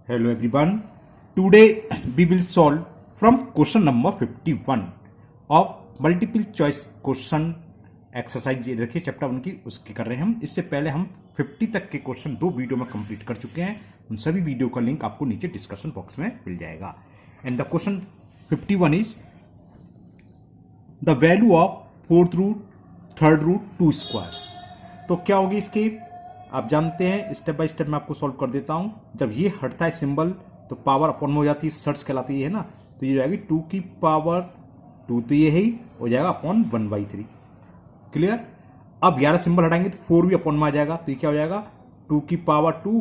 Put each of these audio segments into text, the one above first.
Hello everyone. Today we will solve from question number 51 of multiple choice question exercise देखिए chapter 1 की उसकी कर रहे हैं हम। इससे पहले हम 50 तक के क्वेश्चन 2 वीडियो में कंप्लीट कर चुके हैं। उन सभी वीडियो का लिंक आपको नीचे डिस्कशन बॉक्स में मिल जाएगा। And the question 51 is the value of fourth root third root 2 square. तो क्या होगी इसकी आप जानते हैं, स्टेप बाय स्टेप मैं आपको सॉल्व कर देता हूं। जब ये हटता है सिंबल तो पावर अपॉन में हो जाती है, सर्च कहलाती है ना। तो ये हो जाएगी 2 की पावर 2, तो ये ही हो जाएगा अपॉन 1/3। क्लियर। अब 11 सिंबल हटाएंगे तो 4 भी अपॉन में आ जाएगा। तो ये क्या हो जाएगा 2 की पावर 2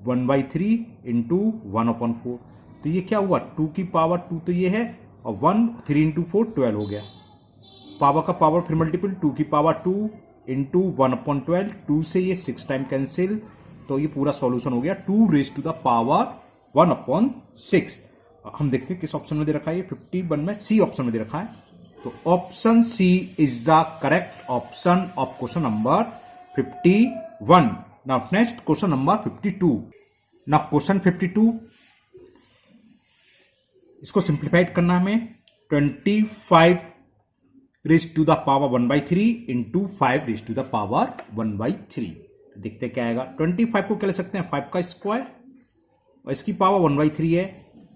1/3 इंटू 1/4। तो ये क्या हुआ 2 की पावर 2 तो ये है और 1 3 इंटू 4 12 हो गया। पावर का पावर फिर मल्टीपल 2 की पावर 2 इंटू 1/12, 2 से ये 6 टाइम कैंसिल। तो ये पूरा सॉल्यूशन हो गया 2 रेज टू द पावर 1/6। हम देखते हैं किस ऑप्शन में दे रखा है। 51 में सी ऑप्शन में दे रखा है। तो option C is the correct option of question number 51। Now next question number 52। Now question 52 इसको सिंप्लीफाइड करना हमें। 25 raise to the power 1/3 into 5 raise to the power 1/3। देखते क्या आएगा। 25 को क्या ले सकते हैं 5 का स्क्वायर और इसकी पावर 1/3 है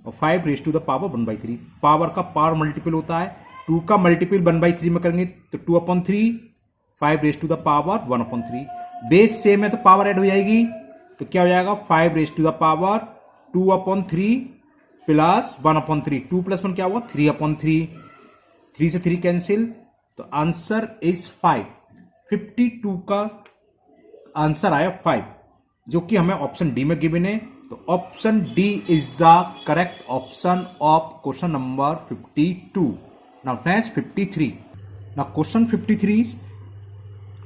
और 5 raise to the power 1/3। Power का पावर मल्टीपल होता है, 2 का मल्टीपल 1/3 में करेंगे तो 2/3, 5 raise to the power 1/3। Base same है तो पावर ऐड हो जाएगी। तो क्या हो जाएगा 5 raise to the power 2/3 plus 1/3। 2 + 1 क्या हुआ 3/3। 3 से 3 कैंसिल। तो आंसर इज 5। 52 का आंसर आया 5, जो कि हमें ऑप्शन डी में गिवन है। तो option D is the correct option of question number 52। Now next 53। Now question 53 is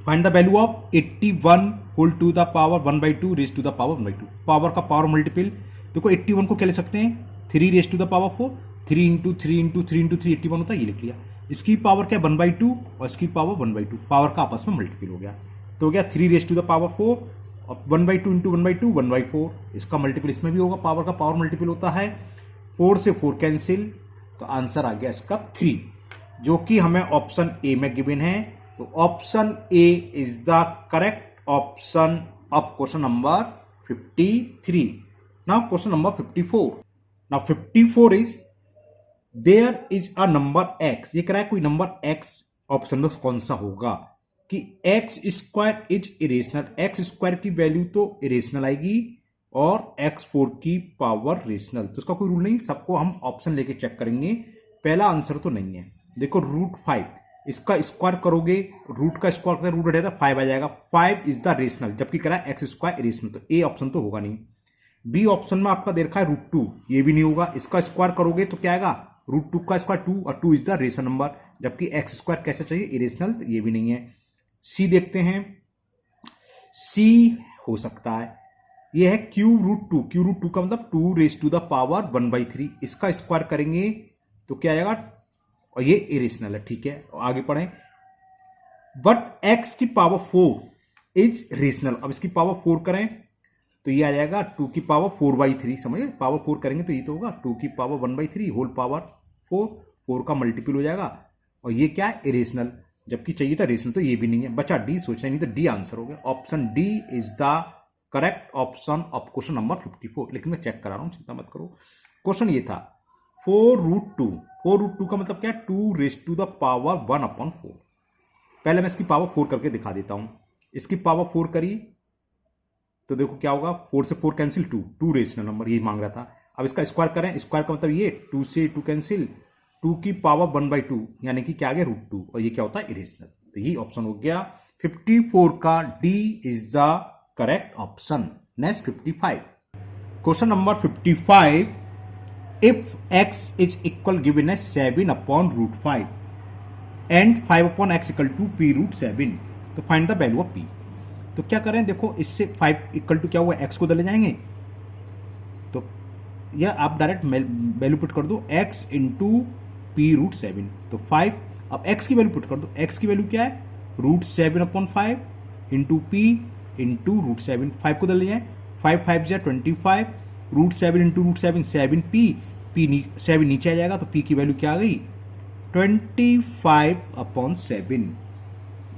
find the value of 81 whole to the power 1/2 raise to the power 1/2। Power का power multiple देखो 81 को क्या ले सकते हैं 3 raise to the power 4, 3 into 3 into 3 into 3 81 होता है, ये लिख लिया। इसकी पावर क्या 1/2 और इसकी पावर 1/2। पावर का आपस में मल्टीपल हो गया तो हो गया 3 रेज टू द पावर 4 और 1/2 इंटू 1/2 1/4। इसका मल्टीपल इसमें भी होगा, पावर का पावर मल्टीपल होता है। 4 से 4 कैंसिल। तो आंसर आ गया इसका 3, जो कि हमें ऑप्शन ए में गिवन है। तो option A is the correct option of question number 53। Now question number 54। Now 54 is there is a number x। ये कह रहा है कोई नंबर x, ऑप्शन में कौन सा होगा कि x square is irrational. x square की वैल्यू तो इरेशनल आएगी और x4 की पावर रेशनल। तो इसका कोई रूल नहीं, सबको हम ऑप्शन लेके चेक करेंगे। पहला आंसर तो नहीं है। देखो √5 इसका स्क्वायर करोगे, रूट का स्क्वायर करके रूट हटेगा 5 आ जाएगा। 5 इज द रेशनल, जबकि कह रहा है x स्क्वायर इरेशनल। तो ए ऑप्शन तो होगा नहीं। बी ऑप्शन में आपका दे रखा है √2, ये भी नहीं होगा। इसका स्क्वायर करोगे तो क्या आएगा √2 का स्क्वायर 2 और 2 इज द रेशनल नंबर, जबकि x स्क्वायर कैसे चाहिए इरेशनल, तो ये भी नहीं है। सी देखते हैं। सी हो सकता है, ये है q√2। q√2 का मतलब 2 रेज टू द पावर 1/3। इसका स्क्वायर करेंगे तो क्या आएगा और ये इरेशनल है, ठीक है। आगे पढ़ें। बट x की पावर 4 इज रेशनल। अब इसकी पावर 4 करें तो ये आ जाएगा 2 की पावर 4/3। समझे, पावर 4 करेंगे तो ये तो होगा 2 की पावर 1/3 होल पावर 4। 4 का मल्टीपल हो जाएगा और ये क्या है इरेशनल, जबकि चाहिए था रेशनल। तो ये भी नहीं है, बचा डी। सोचना नहीं तो डी आंसर हो गया। Option D is the correct option of question number 54। लेकिन मैं चेक करा रहा हूं, चिंता मत करो। क्वेश्चन ये था 4√2। 4√2 का मतलब क्या 2 रेज टू द पावर 1/4। पहले मैं इसकी पावर 4 करके दिखा देता हूं। इसकी पावर 4 करी तो देखो क्या होगा 4 से 4 कैंसिल 2 रेशनल नंबर, ये मांग रहा था। अब इसका स्क्वायर करें, स्क्वायर का मतलब ये 2 से 2 कैंसिल, 2 की पावर 1/2 यानी कि क्या आ गया √2 और ये क्या होता है इरेशनल। तो ये ऑप्शन हो गया 54 का D is the correct option. Next 55। Question number 55। If x is equal given है 7/√5 and 5/x equal to p√7, तो find the value of p। तो क्या करें, देखो इससे 5 इक्वल टू क्या हुआ x को दले जाएंगे तो यह आप डायरेक्ट वैल्यू पुट कर दो x इंटू p√7। तो 5, अब x की वैल्यू पुट कर दो। x की वैल्यू क्या है √7/5 इंटू p इंटू √7। 5 को दले जाए 5 5 25 √7 इंटू √7 7p, सेवन नीचे आ जाएगा तो p की वैल्यू क्या आ गई 25/7,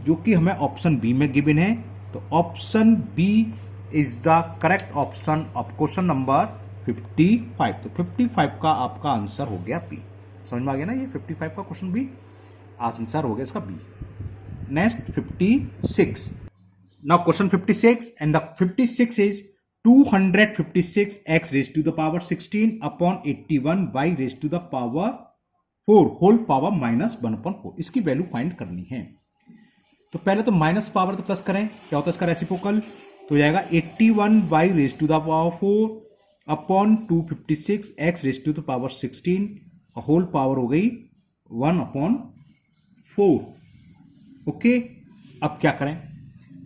जो कि हमें ऑप्शन बी में गिवन है। तो option B is the correct option of question number 55। तो 55 का आपका आंसर हो गया बी। समझ में आ गया ना, ये 55 का क्वेश्चन बी आंसर हो गया इसका बी। Next 56। Now question 56 and the 56 is 256x raise to the power 16 upon 81y raise to the power 4 whole power -1/4। इसकी वैल्यू फाइंड करनी है। तो पहले तो माइनस पावर तो प्लस करें, क्या होता है इसका रेसिप्रोकल, तो जाएगा 81y raise to the power 4 upon 256x raise to the power 16 whole power हो गई 1/4। ओके, अब क्या करें,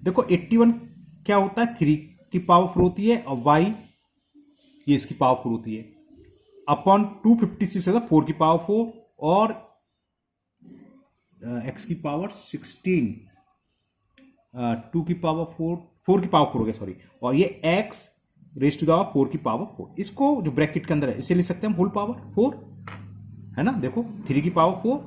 देखो 81 क्या होता है 3 की पावर 4 होती है और y ये इसकी पावर 4 होती है अपॉन 256 होगा 4 की पावर 4 और x की पावर 16 2 की पावर 4 की पावर 4 हो गया सॉरी, और ये x raise to the power 4 की पावर 4। इसको जो ब्रैकेट के अंदर है इसे लिख सकते हैं हम होल पावर 4, है ना। देखो 3 की power 4,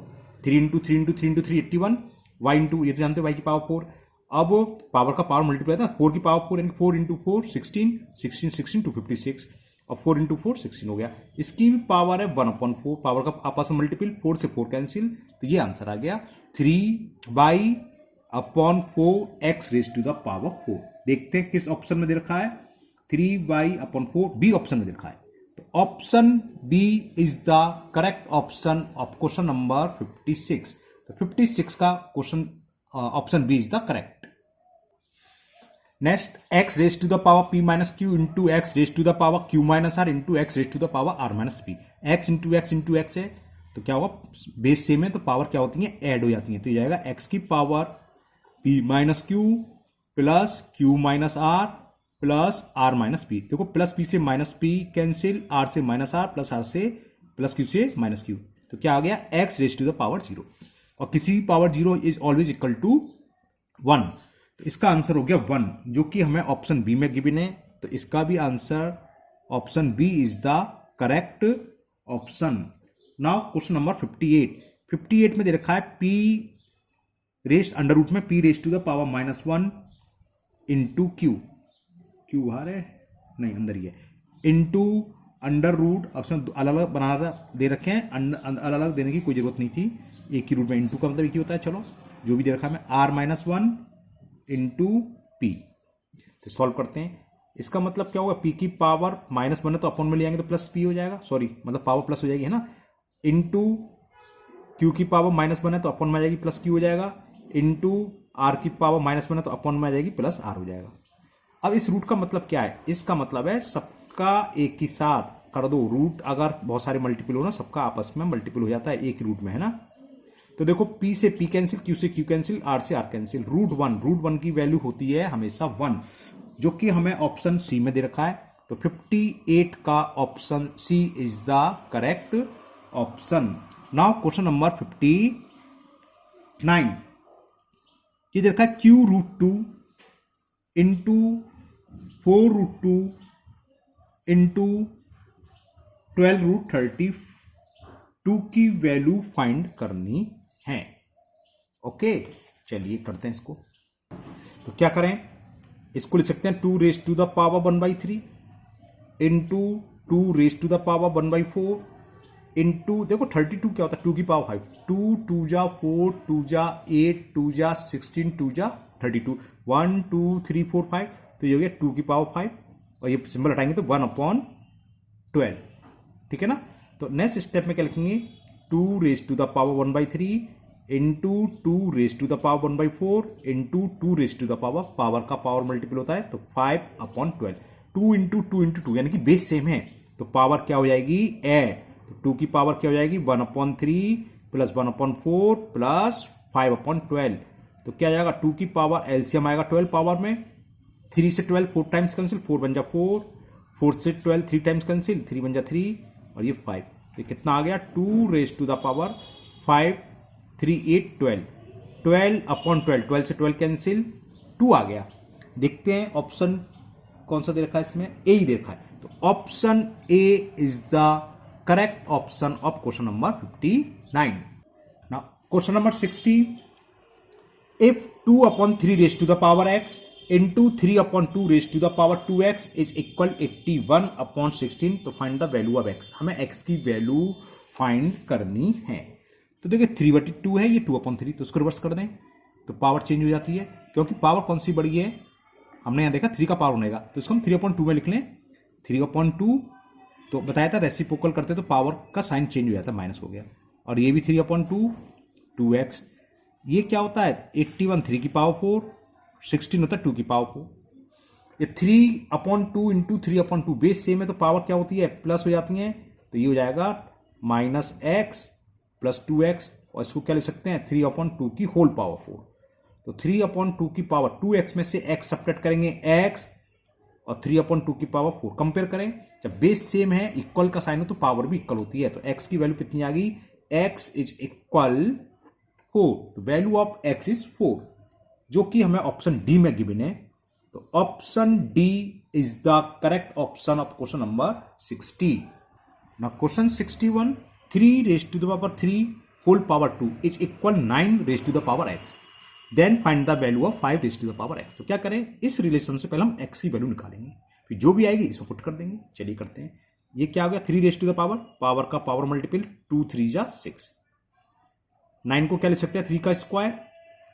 3 into 3 into 3 into 3 81, y into ये तो जानते हो y की पावर 4। अब पावर का पावर मल्टीप्लाई था 4 की पावर 4 यानी 4 इंटू 4 16 16 16 256 और 4 इंटू 4 16 हो गया। इसकी भी पावर है 1/4, पावर का आपस में मल्टीपल 4 से 4 कैंसिल, तो ये आंसर आ गया 3y/4x raise to the power 4। देखते हैं किस ऑप्शन में दे रखा है, 3y/4 बी ऑप्शन में दे रखा है। तो option B is the correct option of question number 56। तो 56 का question option B is the correct. Next x raise to the power p minus q into x raise to the power q minus r into x raise to the power r minus p। x into x है तो क्या होगा, base same है तो power क्या होती है add हो जाती है, तो ये जाएगा x की power p minus q plus q minus r plus r minus p। देखो प्लस p से माइनस p कैंसिल, r से माइनस r प्लस r से प्लस q से माइनस q, तो क्या आ गया x raise to the power 0 और किसी power 0 is always equal to 1। तो इसका आंसर हो गया 1, जो कि हमें ऑप्शन बी में गिवन है। तो इसका भी answer option B is the correct option. Now question number 58 में दे रखा है p रेस्ट अंडर रूट में p raised to the power -1 into q बाहर है नहीं अंदर ही है, इंटू अंडर रूट, ऑप्शन अलग अलग बना दे रखे हैं, अलग अलग देने की कोई जरूरत नहीं थी, एक ही रूट में इंटू का मतलब एक ही होता है। चलो जो भी दे रखा है r-1 इंटू पी, तो सॉल्व करते हैं। इसका मतलब क्या होगा, p की पावर -1 है तो अपॉन में ले आएंगे तो प्लस p हो जाएगा, सॉरी मतलब पावर प्लस हो जाएगी है ना, इंटू q की पावर -1 है तो अपॉन में आ जाएगी प्लस q हो जाएगा, इंटू r की पावर -1 है तो अपॉन में आ जाएगी प्लस r हो जाएगा। अब इस रूट का मतलब क्या है, इसका मतलब है सबका एक ही साथ कर दो, रूट अगर बहुत सारे मल्टीपल हो ना सबका आपस में मल्टीपल हो जाता है एक ही रूट में, है ना। तो देखो p से p कैंसिल, q से q कैंसिल, r से r कैंसिल, रूट वन की वैल्यू होती है हमेशा 1, जो कि हमें ऑप्शन सी में दे रखा है। तो 58 का option C is the correct option. Now question number 59, ये दे रखा है q√2 इंटू 4√2 इंटू 12√32 की वैल्यू फाइंड करनी है। ओके चलिए करते हैं इसको। तो क्या करें, इसको लिख सकते हैं 2 raise to the power 1/3 into 2 raise to the power 1/4 into, देखो 32 क्या होता है 2 की पावर 5, 2 2 जा 4 2 जा 8 2 जा 16 2 जा 32, 1 2 3 4 5, तो ये हो गया 2 की पावर 5 और ये सिंबल हटाएंगे तो 1/12, ठीक है ना। तो नेक्स्ट स्टेप में क्या लिखेंगे, 2 raise to the power 1/3 into 2 raise to the power 1/4 into 2 raise to the power का पावर मल्टीपल होता है तो 5/12, 2 इंटू 2 इंटू 2 यानी कि बेस सेम है तो पावर क्या हो जाएगी ऐड, तो 2 की पावर क्या हो जाएगी 1/3 प्लस 1/4 प्लस 5/12, तो क्या जाएगा 2 की पावर एलसीएम आएगा 12 पावर में, 3 से 12 4 टाइम्स कैंसिल, 4 बन जा 4, 4 से 12 3 टाइम्स कैंसिल, 3 बन जा 3 और ये 5, तो कितना आ गया 2 रेज टू द पावर 5 3 8 12, 12/12, 12 से 12 कैंसिल 2 आ गया। देखते हैं ऑप्शन कौन सा दे रखा है इसमें, ए ही दे रखा है, तो option A is the correct option of question number 59. Now question number 60. If 2/3 raised to the power x into 3/2 raised to the power 2x is equal 81/16, तो find the value of x. हमें x की value find करनी है. तो देखिए 3/2 है, ये 2/3, तो उसको रिवर्स कर दें तो पावर चेंज हो जाती है, क्योंकि पावर कौन सी बड़ी है, हमने यहां देखा 3 का पावर बनेगा, तो इसको हम 3/2 में लिख लें. 3/2 तो बताया था रेसिप्रोकल करते तो पावर का साइन चेंज हो जाता है, माइनस हो गया. और ये भी 3/2 2x. ये क्या होता है 81 3 की पावर 4, 16 होता है 2 की पावर 4. ये 3/2 इंटू 3/2 बेस सेम है, तो पावर क्या होती है प्लस हो जाती है, तो ये हो जाएगा -x प्लस 2x. और इसको क्या ले सकते हैं 3/2 की होल पावर 4. तो 3/2 की पावर 2x में से x सब्ट्रैक्ट करेंगे x, और 3/2 की पावर 4 कंपेयर करें. जब बेस सेम है इक्वल का साइन हो तो पावर भी इक्वल होती है. तो x की वैल्यू कितनी आ गई, x इज इक्वल 4. तो वैल्यू ऑफ x इज 4, जो कि हमें ऑप्शन डी में गिवन है. तो option D is the correct option of question number 60. Now question 61. 3 raised to the power 3 whole power 2 is equal 9 raised to the power x. Then find the value of 5 raised to the power x. तो क्या करें, इस relation से पहले हम x की value निकालेंगे, फिर जो भी आएगी इसमें पुट कर देंगे. चलिए करते हैं. ये क्या हो गया 3 raised to the power, power का पावर मल्टीपल 2 3 जा 6. 9 को क्या ले सकते हैं 3 का स्क्वायर,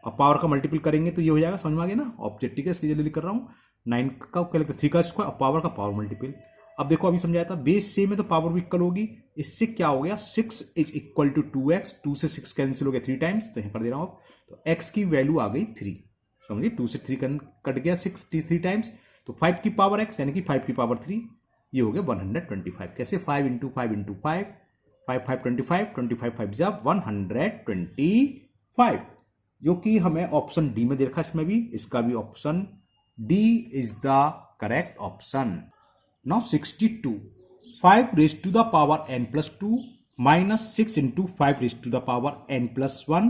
और पावर का मल्टीपल करेंगे तो ये हो जाएगा. समझ में आ गया ना, ऑब्जेक्टिव का इसलिए जल्दी कर रहा हूं. 9 का क्या लेते 3 का स्क्वायर और पावर का पावर मल्टीपल. अब देखो अभी समझाया था बेस सेम है तो पावर भी इक्वल होगी. इससे क्या हो गया 6 इज इक्वल टू 2x. 2 से 6 कैंसिल हो गया 3 टाइम्स, तो यहां कर दे रहा हूं. तो x की वैल्यू आ गई 3. समझिए 2 से 3 कट गया 6 3 टाइम्स, तो 5 की पावर x यानी कि 5 की पावर 3, ये हो गया 125. कैसे 5 इंटू 5 इंटू 5, 5 5 25, 25 5 जा 125, जो कि हमें ऑप्शन डी में दे रखा है. इसमें भी इसका भी option D is the correct option. Now 62. 5 raised to the power n plus 2 minus 6 into 5 raised to the power n plus 1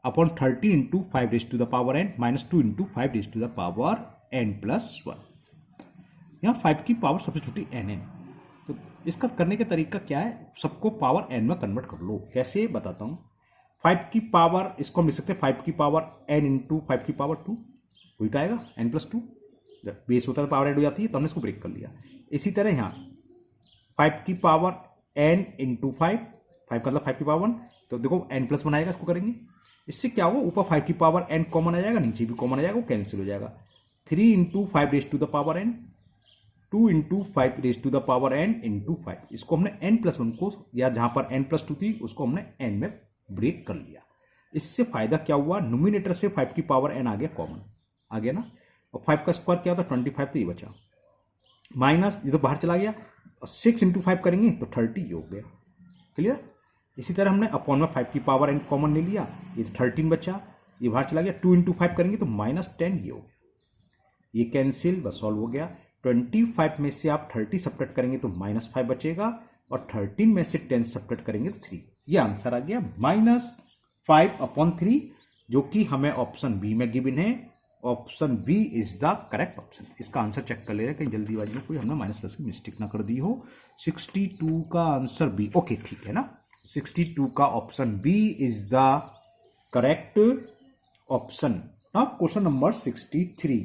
upon 13 into 5 raised to the power n minus 2 into 5 raised to the power n plus 1. यहाँ 5 की power सबसे छोटी n है. तो इसका करने का तरीका क्या है, सबको पावर n में कन्वर्ट कर लो. कैसे बताता हूँ. 5 की पावर इसको हम लिख सकते हैं 5 की पावर n इंटू 5 की पावर 2, वही तो आएगा n प्लस 2. जब बेस होता है तो पावर ऐड हो जाती है, तो हमने इसको ब्रेक कर लिया. इसी तरह यहाँ 5 की पावर n इंटू 5, 5 का मतलब 5 की पावर 1, तो देखो n प्लस 1 आएगा, इसको करेंगे. इससे क्या होगा ऊपर 5 की पावर n कॉमन आ जाएगा, नीचे भी कॉमन आ जाएगा, वो कैंसिल हो जाएगा. 3 into 5 raise to the power n, 2 into 5 raise to the power n into 5. इसको हमने n प्लस 1 को, या जहां पर n प्लस 2 थी उसको हमने n में ब्रेक कर लिया. इससे फायदा क्या हुआ, नोमिनेटर से 5 की पावर n आ गया कॉमन, आ गया ना. और 5 का स्क्वायर क्या होता 25, तो ये बचा माइनस, ये तो बाहर चला गया. और 6 इंटू 5 करेंगे तो 30, ये हो गया. क्लियर. इसी तरह हमने अपॉन में 5 की पावर n कॉमन ले लिया, ये 13 बचा, ये बाहर चला गया. 2 इंटू 5 करेंगे तो -10, ये हो गया. ये कैंसिल, बस सॉल्व हो गया. 25 में से आप 30 सब्ट्रैक्ट करेंगे तो -5 बचेगा, और 13 में से 10 सब्ट्रैक्ट करेंगे तो 3. ये आंसर आ गया -5/3, जो कि हमें ऑप्शन बी में गिवन है. Option B is the correct option. इसका आंसर चेक कर ले रहे हैं कहीं जल्दीबाजी में कोई हमने माइनस प्लस की मिस्टेक ना कर दी हो. 62 का आंसर बी. ओके ठीक है ना. 62 का option B is the correct option. Now question number 63.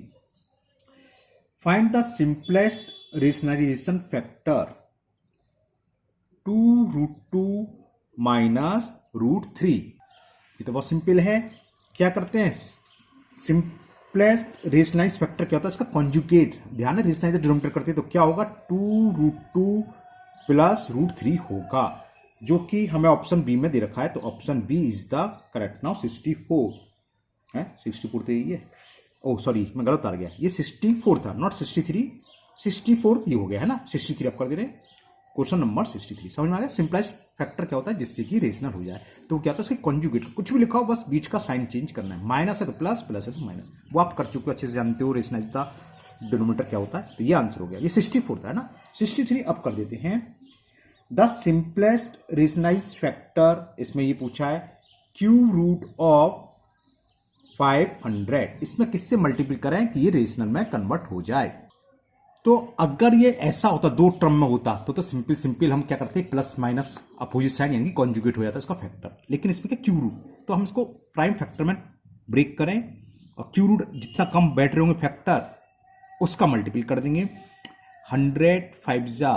Find the simplest rationalisation factor 2√2 minus √3. ये तो बहुत सिंपल है. क्या करते हैं, सिंपलेस्ट रेशनलाइज फैक्टर क्या होता है, इसका कॉन्जुगेट. ध्यान है रेशनलाइज डिनोमिनेटर करते हैं तो क्या होगा 2√2 प्लस √3 होगा, जो कि हमें ऑप्शन बी में दे रखा है. तो option B is the correct. Now 64 है, 64 तो यही है. ओह सॉरी मैं गलत आ गया, ये 64 था नॉट 63. 64 ये हो गया है ना, 63 आप कर दे रहे हैं. क्वेश्चन नंबर 63 समझ में आ गया. सिंपलाइज फैक्टर क्या होता है, जिससे कि रेशनल हो जाए. तो क्या होता है उसकी कॉन्जुगेट, कुछ भी लिखा हो बस बीच का साइन चेंज करना है. माइनस है तो प्लस, प्लस है तो माइनस, वो आप कर चुके हो, अच्छे से जानते हो रेशनलाइज का डिनोमिनेटर क्या होता है. तो ये आंसर हो गया. ये 64 था है ना. 63 अब कर देते हैं. द सिंपलेस्ट रेशनलाइज फैक्टर, इसमें ये पूछा है क्यूब रूट ऑफ 500. इसमें किससे मल्टीपल करें कि ये रेशनल में कन्वर्ट हो जाए. तो अगर ये ऐसा होता, दो टर्म में होता, तो सिंपल सिंपल हम क्या करते, प्लस माइनस अपोजिट साइन यानी कि कॉन्जुगेट हो जाता इसका फैक्टर। लेकिन इसमें क्या क्यू रूट, तो हम इसको प्राइम फैक्टर में ब्रेक करें और क्यू रूट जितना कम बैठ रहे होंगे फैक्टर उसका मल्टीपल कर देंगे। 100 5 जा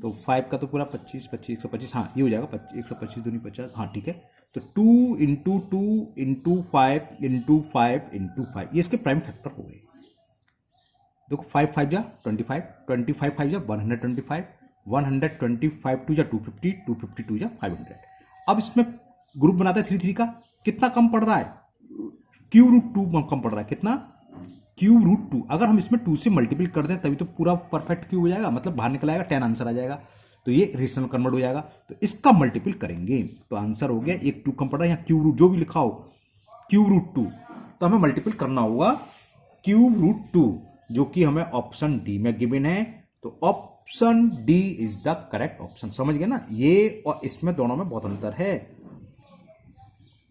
तो 5 का तो पूरा 25 25 125, हाँ ये हो जाएगा 125 दूनी 50, हाँ ठीक है। तो 2 इंटू 2 इंटू 5 इंटू 5 इंटू 5 ये इसके प्राइम फैक्टर हो गए। देखो 5 5 जा 25, 25 5 जा 125, 125 2 जा 250, 252 जा 500। अब इसमें ग्रुप बनाते हैं 3 3 का, कितना कम पड़ रहा है, क्यू रूट 2 कम पड़ रहा है, कितना क्यू रूट 2। अगर हम इसमें 2 से मल्टीपल कर दें तभी तो पूरा परफेक्ट क्यू हो जाएगा, मतलब बाहर निकल आएगा 10 आंसर आ जाएगा, तो ये रेशनल कन्वर्ट हो जाएगा। तो इसका मल्टीपल करेंगे तो आंसर हो गया, एक 2 कम पड़ रहा है, यहाँ क्यू रूट जो भी लिखा हो क्यू रूट 2, तो हमें मल्टीपल करना होगा क्यू रूट 2, जो कि हमें ऑप्शन डी में गिवन है। तो option D is the correct option. समझ गए ना, ये और इसमें दोनों में बहुत अंतर है।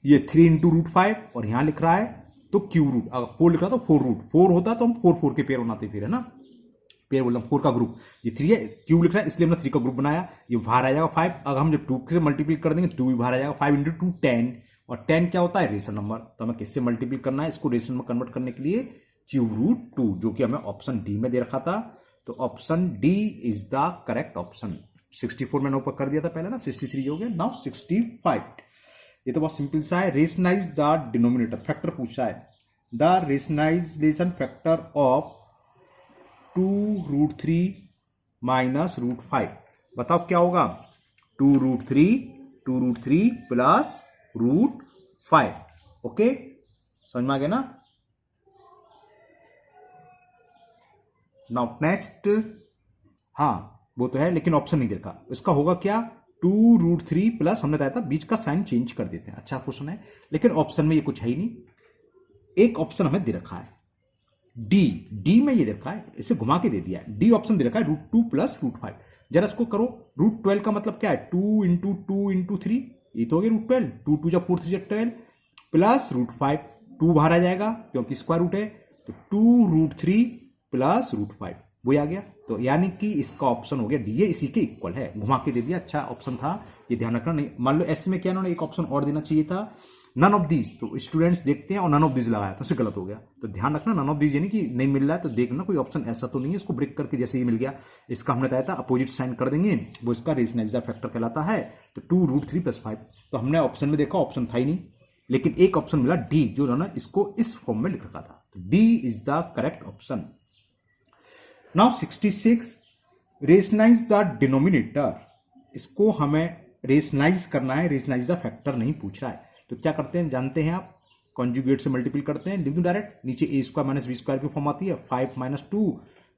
ये 3 इंटू रूट 5 और यहां लिख रहा है तो क्यू रूट, अगर 4 लिख रहा तो 4 रूट 4 होता तो हम 4 4 के पेयर बनाते फिर, है ना, पेयर बोलना 4 का ग्रुप। ये 3 है, क्यू लिख रहा है इसलिए हमने 3 का ग्रुप बनाया। ये बाहर आ जाएगा 5, अगर हम जब 2 से मल्टीपल कर देंगे 2 भी बाहर आ जाएगा। 5 इंटू 2 10, और 10 क्या होता है, रेशनल नंबर। तो हमें किससे मल्टीपल करना है, इसको रेशनल में कन्वर्ट करने के लिए क्यूब रूट 2, जो कि हमें ऑप्शन डी में दे रखा था। तो option D is the correct option. 64 मैंने ऊपर कर दिया था पहले ना, 63 हो गया, नाउ 65। ये तो बहुत सिंपल सा है। रेशनाइज द डिनोमिनेटर, फैक्टर पूछा है। The rationalisation factor of 2 root 3 minus root 5, बताओ क्या होगा, 2 रूट 3 प्लस रूट 5। ओके, समझ में आ गया ना। नाउ नेक्स्ट, हाँ वो तो है लेकिन ऑप्शन नहीं देखा, इसका होगा क्या, 2 रूट 3 प्लस, हमने बताया था बीच का साइन चेंज कर देते हैं। अच्छा क्वेश्चन है, लेकिन ऑप्शन में ये कुछ है ही नहीं। एक ऑप्शन हमें दे रखा है डी में ये दे रखा है, इसे घुमा के दे दिया है, डी ऑप्शन दे रखा है रूट 2 प्लस रूट 5। जरा इसको करो, रूट 12 का मतलब क्या है, 2 इंटू 2 इंटू 3, ये तो हो गया रूट 12, 2 2 जा 4 3 जा 12 प्लस रूट 5, 2 बाहर आ जाएगा क्योंकि स्क्वायर रूट है, तो 2 रूट 3 प्लस रूट 5 वो आ गया। तो यानी कि इसका ऑप्शन हो गया डी, ये इसी के इक्वल है, घुमा के दे दिया। अच्छा ऑप्शन था, ये ध्यान रखना। नहीं मान लो एस में क्या इन्होंने एक ऑप्शन और देना चाहिए था, नन ऑफ दीज, तो स्टूडेंट्स देखते हैं और नन ऑफ दीज लगाया तो उससे गलत हो गया। तो ध्यान रखना, नन ऑफ दीज यानी कि नहीं मिल रहा है तो देखना कोई ऑप्शन ऐसा तो नहीं है, इसको ब्रेक करके जैसे ये मिल गया, इसका हमने बताया था अपोजिट साइन कर देंगे, वो इसका रेशनलाइज्ड फैक्टर कहलाता है। तो 2 रूट 3 प्लस 5, तो हमने ऑप्शन में देखा ऑप्शन था ही नहीं, लेकिन एक ऑप्शन मिला डी, जो उन्होंने इसको इस फॉर्म में लिख रखा था। तो D is the correct option. Now 66, rationalise the denominator, इसको हमें रेशनलाइज करना है, रेशनलाइज द फैक्टर नहीं पूछ रहा है। तो क्या करते हैं जानते हैं आप, कॉन्जुगेट से मल्टीपल करते हैं, लिख दूं डायरेक्ट, नीचे ए स्क्वायर माइनस बी स्क्वायर की फॉर्म आती है, 5 माइनस 2,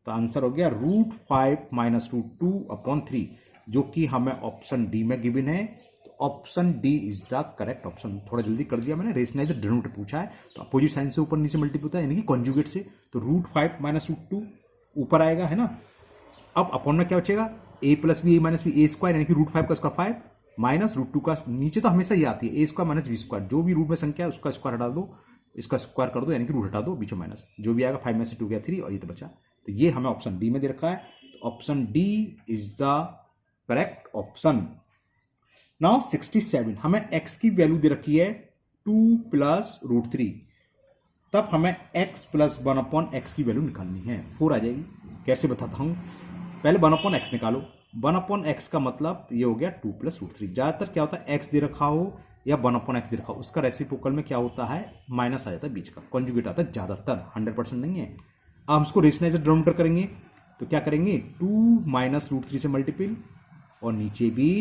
तो आंसर हो गया रूट 5 माइनस रूट 2 अपॉन 3, जो कि हमें ऑप्शन डी में गिवन है। तो option D is the correct option. थोड़ा जल्दी कर दिया मैंने, रेशनलाइज द डिनोमिनेटर पूछा है तो अपोजिट साइन से ऊपर नीचे मल्टीपल होता है, यानी कि कॉन्जुगेट से, तो रूट 5 माइनस रूट 2 ऊपर आएगा, है ना। अब अपॉन में क्या बचेगा, ए plus B A minus B, A square यानी कि रूट 5 का स्क्वायर 5 माइनस रूट 2 का, नीचे तो हमेशा ये आती है ए स्क्वायर माइनस बी स्क्वायर, जो भी रूट में संख्या है उसका स्क्वायर हटा दो, इसका स्क्वायर कर दो यानी कि रूट हटा दो, बीच में माइनस, जो भी आएगा 5 में से 2 गया 3 और ये तो बचा। तो ये हमें ऑप्शन डी में दे रखा है, तो option D is the correct option. Now 67, हमें x की वैल्यू दे रखी है 2 प्लस रूट 3, तब हमें x प्लस 1 अपॉन एक्स की वैल्यू निकालनी है। 4 आ जाएगी, कैसे बताता हूं, पहले 1 अपॉन एक्स निकालो। 1 अपॉन एक्स का मतलब ये हो गया 2 प्लस रूट 3। ज्यादातर क्या होता है, एक्स दे रखा हो या 1 अपॉन एक्स दे रखा हो, उसका रेसिप्रोकल में क्या होता है, माइनस आ जाता है, बीच का कॉन्जुगेट आता है ज्यादातर, 100% नहीं है। अब हम इसको रेशनलाइज डिनोमिनेटर करेंगे तो क्या करेंगे, 2 माइनस रूट 3 से मल्टीपल, और नीचे भी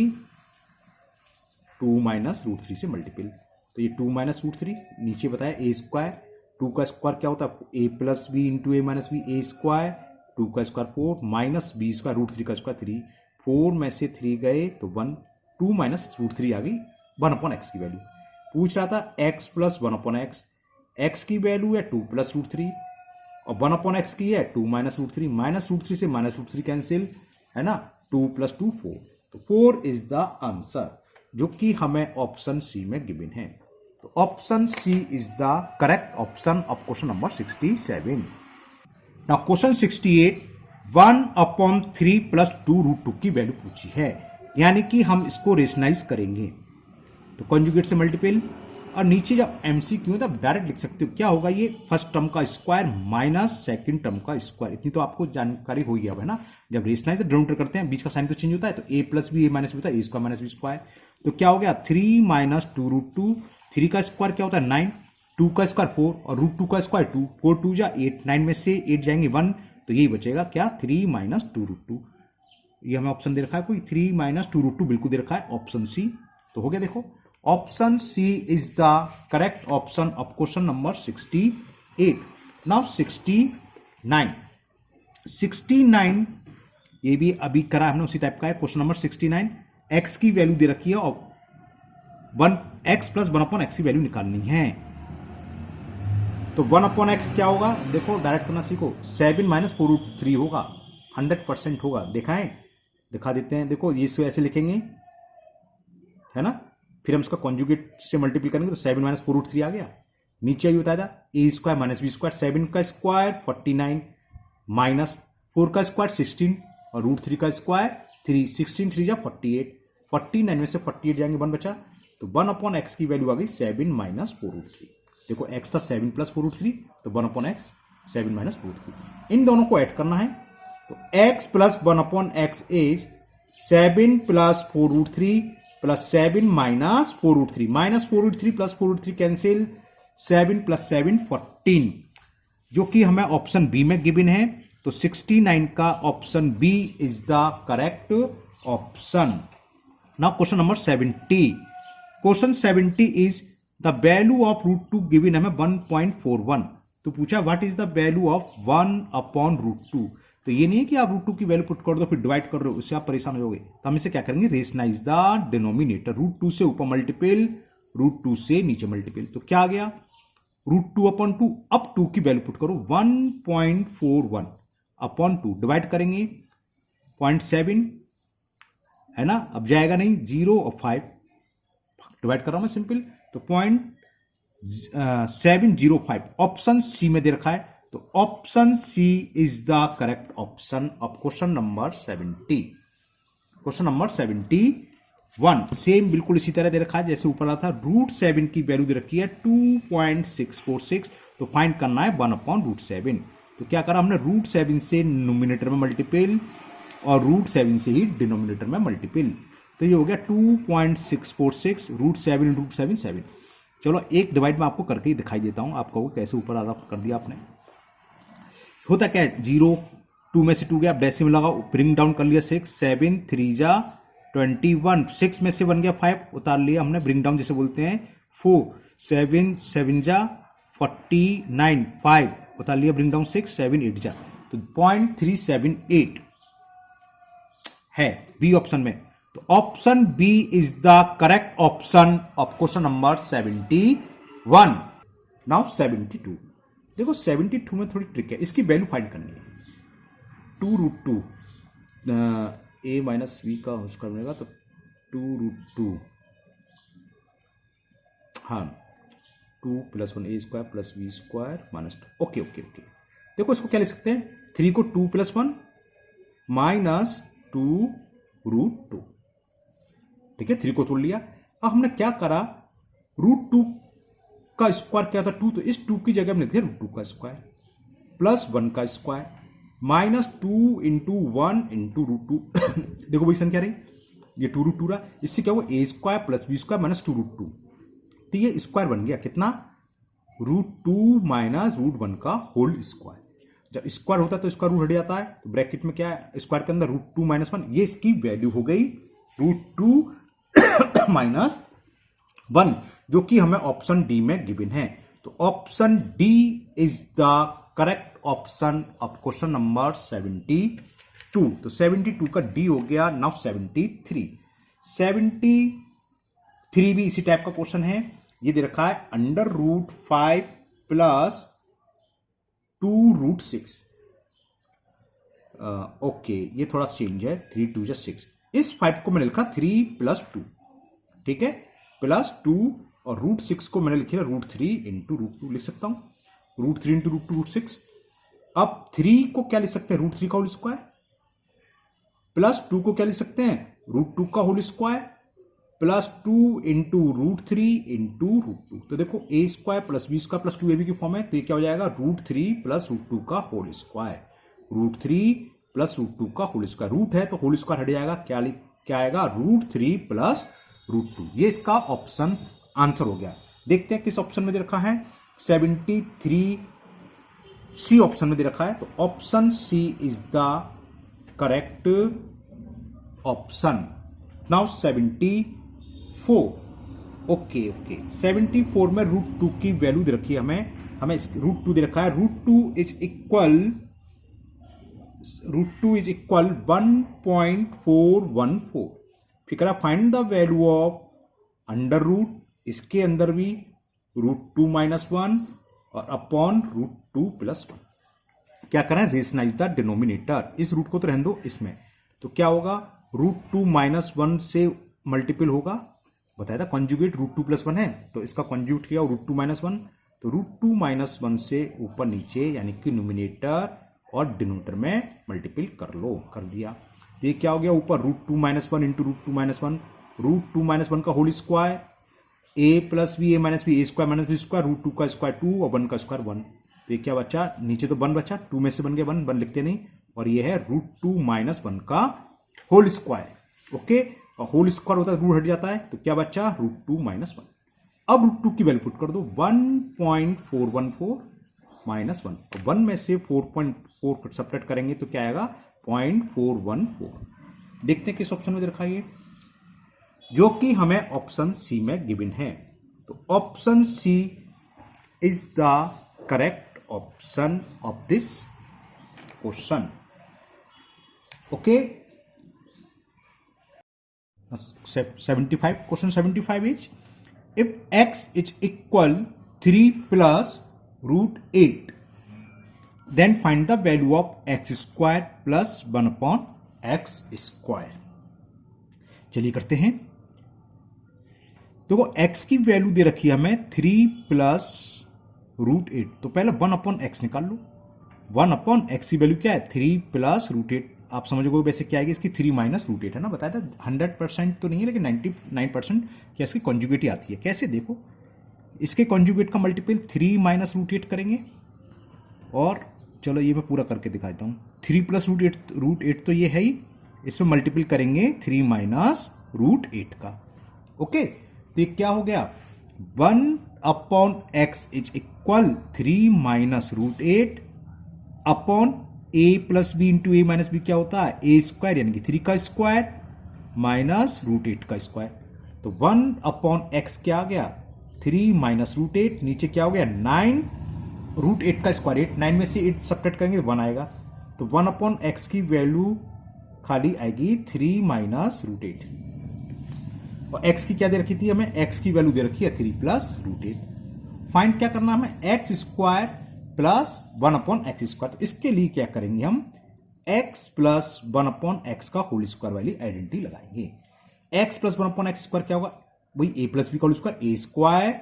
2 माइनस रूट 3 से मल्टीपल। तो ये 2 माइनस रूट 3, नीचे बताया ए स्क्वायर, 2 का स्क्वायर क्या होता है, A plus B into A minus B, A square, 2 का square 4 minus B square root 3 का स्क्वायर 3, 4 में से 3 गए तो 1, 2 माइनस रूट 3 आ गई 1 अपॉन एक्स की वैल्यू। पूछ रहा था x plus 1 upon x, x की वैल्यू है 2 प्लस रूट 3 और 1 अपॉन एक्स की है 2 माइनस रूट 3, माइनस रूट 3 से माइनस रूट 3 कैंसिल, है ना, 2 प्लस 2 4, तो 4 इज द आंसर, जो कि हमें ऑप्शन सी में गिवन है। तो option C is the correct option of question number 67। Now question 68, 1/3 plus 2√2 की वैल्यू पूछी है, यानी कि हम इसको रेशनाइज करेंगे तो कॉन्जुगेट से मल्टीपल, और नीचे जब एमसीक्यू है तो आप डायरेक्ट लिख सकते हो। क्या होगा ये, फर्स्ट टर्म का स्क्वायर माइनस सेकंड टर्म का स्क्वायर। इतनी तो आपको जानकारी हो गया है ना। जब रेशनाइज डिनोमिनेटर करते हैं बीच का साइन तो चेंज होता है, तो ए plus B A minus B होता है, ए स्क्वायर माइनस बी स्क्वायर। तो क्या हो गया 3 माइनस 2√2, 3 का स्क्वायर क्या होता है 9, 2 का स्क्वायर 4 और √2 का स्क्वायर 2, 4 2 जा 8, 9 में से 8 जाएंगे 1, तो यही बचेगा क्या 3 माइनस 2√2। ये हमें ऑप्शन दे रखा है कोई 3 माइनस 2√2 बिल्कुल दे रखा है, ऑप्शन सी। तो हो गया, देखो option C is the correct option of question number 68। Now 69 ये भी अभी करा हमने उसी टाइप का है। क्वेश्चन नंबर 69, एक्स की वैल्यू दे रखी है और 1x प्लस 1/x की वैल्यू निकालनी है। तो 1/x क्या होगा, देखो डायरेक्ट करना सीखो, 7 माइनस 4√3 होगा, 100% होगा। दिखा देते हैं, देखो ये इसको ऐसे लिखेंगे है ना, फिर हम इसका कॉन्जुगेट से मल्टीप्लाई करेंगे तो 7 माइनस 4√3 आ गया। नीचे ये बताया था ए स्क्वायर माइनस बी स्क्वायर, 7 का स्क्वायर 49 माइनस 4 का स्क्वायर 16 और √3 का स्क्वायर 3, 16 3 जा 48, 49 में से 48 जाएंगे 1 बचा, तो 1/x की वैल्यू आ गई 7 माइनस 4√3। देखो x था 7 प्लस 4√3, तो 1/x 7 माइनस 4√3। इन दोनों को ऐड करना है, तो x plus 1/x is 7 plus 4√3 plus 7 minus 4√3, minus 4√3 plus 4√3 cancel, 7 plus 7 14, जो कि हमें ऑप्शन बी में गिवन है। तो 69 का option B is the correct option. Now question number 70। Question 70 is the value of √2 given हमें 1.41। तो पूछा what is the value of 1/√2। तो ये नहीं है कि आप √2 की वैल्यू पुट कर दो फिर डिवाइड कर रहे हो, उससे आप परेशान हो जाओगे। तो हम इसे क्या करेंगे, रेशनाइज द डिनोमिनेटर, √2 से ऊपर मल्टीपल, √2 से नीचे मल्टीपल। तो क्या आ गया, √2/2 अब 2 की वैल्यू पुट करो, 1.41/2 डिवाइड करेंगे 0.7 है ना, अब जाएगा नहीं 0 और 5 डिवाइड कर रहा हूं मैं सिंपल, तो 0.705 ऑप्शन सी में दे रखा है। तो option C is the correct option of question number 70। Question number 71 same बिल्कुल इसी तरह दे रखा है जैसे ऊपर आता था। √7 की वैल्यू दे रखी है 2.646, तो फाइंड करना है 1/√7। तो क्या करा हमने, √7 से नोमिनेटर में मल्टीपल और √7 से ही डिनोमिनेटर में मल्टीपल, तो ये हो गया 2.646 √7 7। चलो एक डिवाइड में आपको करके ही दिखाई देता हूं, आप कहोगे कैसे ऊपर आधा कर दिया आपने। होता क्या है, 0 2 में से 2 गया, डेसिमल लगाओ, ब्रिंग डाउन कर लिया 6, 7 3 जा 21, 6 में से 1 गया 5 उतार लिया हमने, ब्रिंग डाउन जिसे बोलते हैं 4, 7 7 जा 49, 5 उतार लिया, ब्रिंग डाउन 6, 7 8 जा, तो 0.378 है बी ऑप्शन में। तो option B is the correct option of question number 71। Now 72। देखो 72 में थोड़ी ट्रिक है, इसकी वैल्यू फाइंड करनी है। 2√2 ए माइनस बी का उसका बनेगा, तो 2√2 हाँ 2 + 1 A square plus B square minus 2। Okay okay okay, देखो इसको क्या लिख सकते हैं, 3 को 2 + 1 माइनस 2√2, ठीक है, 3 को तोड़ लिया। अब हमने क्या करा, √2 का स्क्वायर क्या था 2, तो इस 2 की जगह में लिखते हैं √2 का स्क्वायर प्लस 1 का स्क्वायर माइनस 2 × 1 × √2 देखो पोजीशन क्या रही, ये 2√2 रहा, इससे क्या हुआ a square plus B square minus 2√2, तो ये स्क्वायर बन गया कितना, √2 माइनस √1 का होल स्क्वायर। जब स्क्वायर होता है तो इसका रूट हट जाता है, तो ब्रैकेट में क्या है, स्क्वायर के अंदर √2 - 1, ये इसकी वैल्यू हो गई √2 - 1, जो कि हमें ऑप्शन डी में गिवन है। तो option D is the correct option of question number 72। तो 72 का डी हो गया। नाउ 73 भी इसी टाइप का क्वेश्चन है, ये दे रखा है √5 प्लस 2√6। ओके, ये थोड़ा चेंज है, 3 2 जा 6, इस 5 को मैंने लिखा 3 + 2, ठीक है, +2, और √6 को मैंने लिखा √3 × √2 लिख सकता हूं, √3 × √2 √6। अब 3 को क्या लिख सकते हैं, √3 का होल स्क्वायर, प्लस 2 को क्या लिख सकते हैं, √2 का whole square, plus 2 into √3 into √2। तो देखो A square plus B square plus 2ab की फॉर्म है, तो ये क्या हो जाएगा, √3 प्लस √2 का होल स्क्वायर, √3 प्लस √2 का होल स्क्वायर, रूट है तो होल स्क्वायर हट जाएगा, क्या आएगा, √3 प्लस √2। ये इसका ऑप्शन आंसर हो गया। देखते हैं किस ऑप्शन में दे रखा है, 73 सी ऑप्शन में दे रखा है, तो option C is the correct option. Now 74, okay 74 में √2 की वैल्यू दे रखी है, हमें √2 दे रखा है, √2 इज इक्वल 1.414। फिर करा find the value of under root, इसके अंदर भी √2 - 1 और अपॉन √2 + 1। क्या करें, रेशनाइज द डिनोमिनेटर, इस रूट को तो रहने दो इसमें, तो क्या होगा, √2 - 1 से मल्टीपल होगा, बताया था कॉन्जुगेट √2 + 1 है, तो इसका कॉन्जुगेट किया √2 - 1, तो √2 - 1 से ऊपर नीचे यानी कि न्यूमिनेटर और डिनोमिनेटर में मल्टीपल कर लो, कर दिया। तो ये क्या हो गया, ऊपर √2 - 1 इंटू √2 - 1, √2 - 1 का whole square, a plus B A minus B, A square minus B square, √2 का स्क्वायर 2 और 1 का स्क्वायर 1। तो ये क्या बचा, नीचे तो 1 बचा, 2 में से बन गया 1 लिखते नहीं, और ये है √2 - 1 का होल स्क्वायर, ओके। और होल स्क्वायर होता है रूट हट जाता है, तो क्या बचा, √2 - 1। अब √2 की वैल्यू पुट कर दो, 1.414 -1, तो 1 में से 4.4 सब्ट्रैक्ट करेंगे तो क्या आएगा, 0.414। देखते हैं किस ऑप्शन में रखा है, जो कि हमें ऑप्शन सी में गिवन है। तो option C is the correct option of this question, okay. 75, question 75 is, if x is equal 3 plus √8, then find the value of x² plus 1/x²। चलिए करते हैं। देखो x की वैल्यू दे रखी है हमें 3 प्लस √8, तो पहले 1/x निकाल लो। 1/x की वैल्यू क्या है, 3 प्लस √8। आप समझोगे वैसे क्या आएगी इसकी, 3 माइनस √8 है ना, बताया था 100% तो नहीं है लेकिन 99% क्या इसकी कॉन्जुगेट ही आती है। कैसे, देखो इसके कॉन्जुगेट का मल्टीपल 3 माइनस √8 करेंगे, और चलो ये मैं पूरा करके दिखा देता हूँ। 3 प्लस √8 तो ये है ही, इसमें मल्टीपल करेंगे 3 माइनस √8 का, ओके। तो ये क्या हो गया, 1/x is equal 3 minus √8 upon a plus B into A minus B क्या होता है, a² यानी कि 3 का स्क्वायर माइनस √8 का स्क्वायर। तो 1/x क्या आ गया, 3 माइनस √8, नीचे क्या हो गया 9, √8 का स्क्वायर 8, 9 में से 8 सब्ट्रैक्ट करेंगे तो 1 आएगा। तो 1/x की वैल्यू खाली आएगी 3 माइनस √8, और x की क्या दे रखी थी हमें, x की वैल्यू दे रखी है 3 प्लस √8। फाइंड क्या करना हमें, x² प्लस 1/x²। तो इसके लिए क्या करेंगे हम, x प्लस 1/x का होल स्क्वायर वाली आइडेंटिटी लगाएंगे। x प्लस 1/x² क्या होगा, वही a प्लस बी का whole square, a²